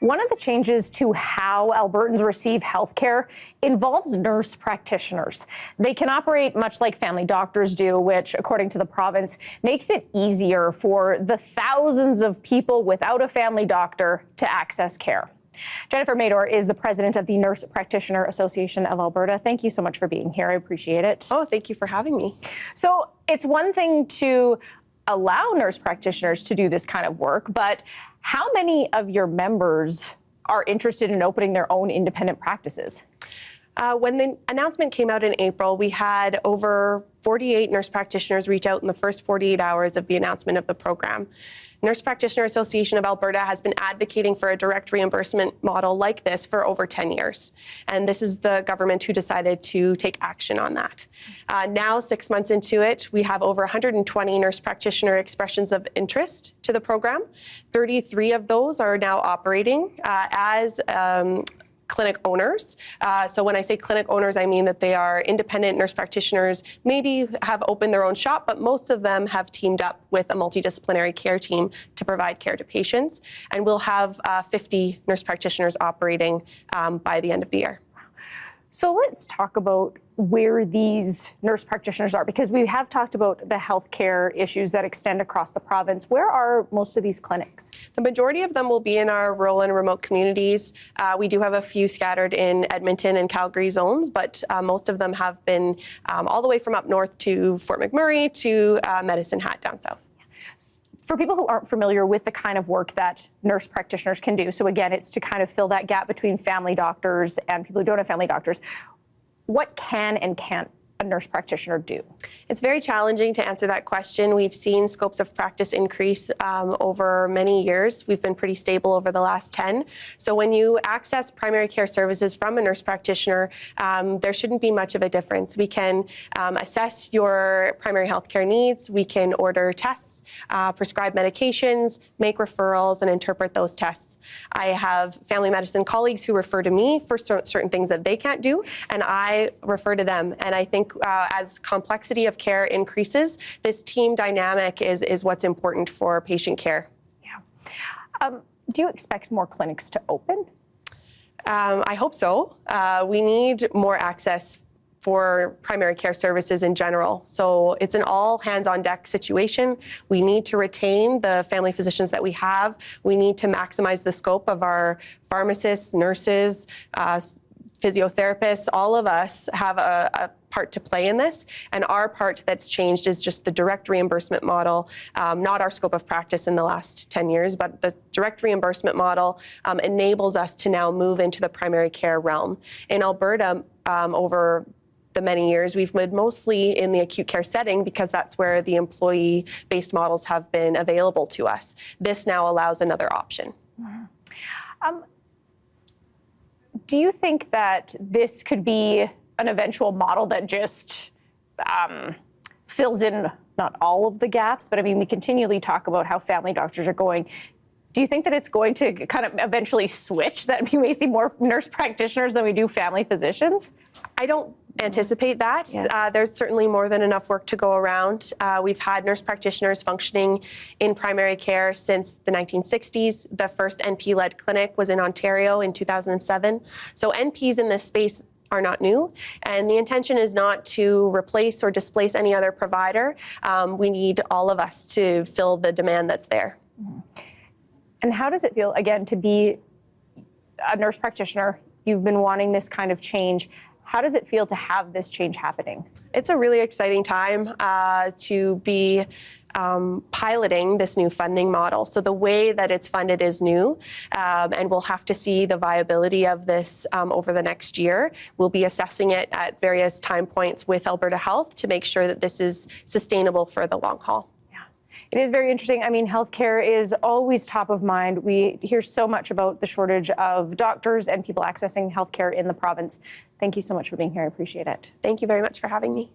One of the changes to how Albertans receive healthcare involves nurse practitioners. They can operate much like family doctors do, which, according to the province, makes it easier for the thousands of people without a family doctor to access care. Jennifer Mador is the president of the Nurse Practitioner Association of Alberta. Thank you so much for being here. I appreciate it. Oh, thank you for having me. So it's one thing to allow nurse practitioners to do this kind of work, but how many of your members are interested in opening their own independent practices? When the announcement came out in April, we had over 48 nurse practitioners reach out in the first 48 hours of the announcement of the program. Nurse Practitioner Association of Alberta has been advocating for a direct reimbursement model like this for over 10 years. And this is the government who decided to take action on that. Now, 6 months into it, we have over 120 nurse practitioner expressions of interest to the program. 33 of those are now operating as clinic owners. So when I say clinic owners, I mean that they are independent nurse practitioners, maybe have opened their own shop, but most of them have teamed up with a multidisciplinary care team to provide care to patients. And we'll have 50 nurse practitioners operating by the end of the year. So let's talk about where these nurse practitioners are, because we have talked about the healthcare issues that extend across the province. Where are most of these clinics? The majority of them will be in our rural and remote communities. We do have a few scattered in Edmonton and Calgary zones, but most of them have been all the way from up north to Fort McMurray to Medicine Hat down south. For people who aren't familiar with the kind of work that nurse practitioners can do, so again, it's to kind of fill that gap between family doctors and people who don't have family doctors. What can and can't a nurse practitioner do? It's very challenging to answer that question. We've seen scopes of practice increase over many years. We've been pretty stable over the last 10. So when you access primary care services from a nurse practitioner, there shouldn't be much of a difference. We can assess your primary health care needs. We can order tests, prescribe medications, make referrals, and interpret those tests. I have family medicine colleagues who refer to me for certain things that they can't do, and I refer to them. And I think as complexity of care increases, this team dynamic is what's important for patient care. Yeah. Do you expect more clinics to open? I hope so. We need more access for primary care services in general. So it's an all hands on deck situation. We need to retain the family physicians that we have. We need to maximize the scope of our pharmacists, nurses, physiotherapists. All of us have a part to play in this, and our part that's changed is just the direct reimbursement model, not our scope of practice in the last 10 years, but the direct reimbursement model enables us to now move into the primary care realm. In Alberta, over the many years, we've moved mostly in the acute care setting because that's where the employee-based models have been available to us. This now allows another option. Do you think that this could be an eventual model that just fills in not all of the gaps, but I mean, we continually talk about how family doctors are going. Do you think that it's going to kind of eventually switch, that we may see more nurse practitioners than we do family physicians? I don't anticipate that. Yeah. There's certainly more than enough work to go around. We've had nurse practitioners functioning in primary care since the 1960s. The first NP-led clinic was in Ontario in 2007. So NPs in this space are not new, and the intention is not to replace or displace any other provider. We need all of us to fill the demand that's there. And how does it feel, again, to be a nurse practitioner? You've been wanting this kind of change. How does it feel to have this change happening? It's a really exciting time to be piloting this new funding model. So the way that it's funded is new, and we'll have to see the viability of this over the next year. We'll be assessing it at various time points with Alberta Health to make sure that this is sustainable for the long haul. It is very interesting. I mean, healthcare is always top of mind. We hear so much about the shortage of doctors and people accessing healthcare in the province. Thank you so much for being here. I appreciate it. Thank you very much for having me.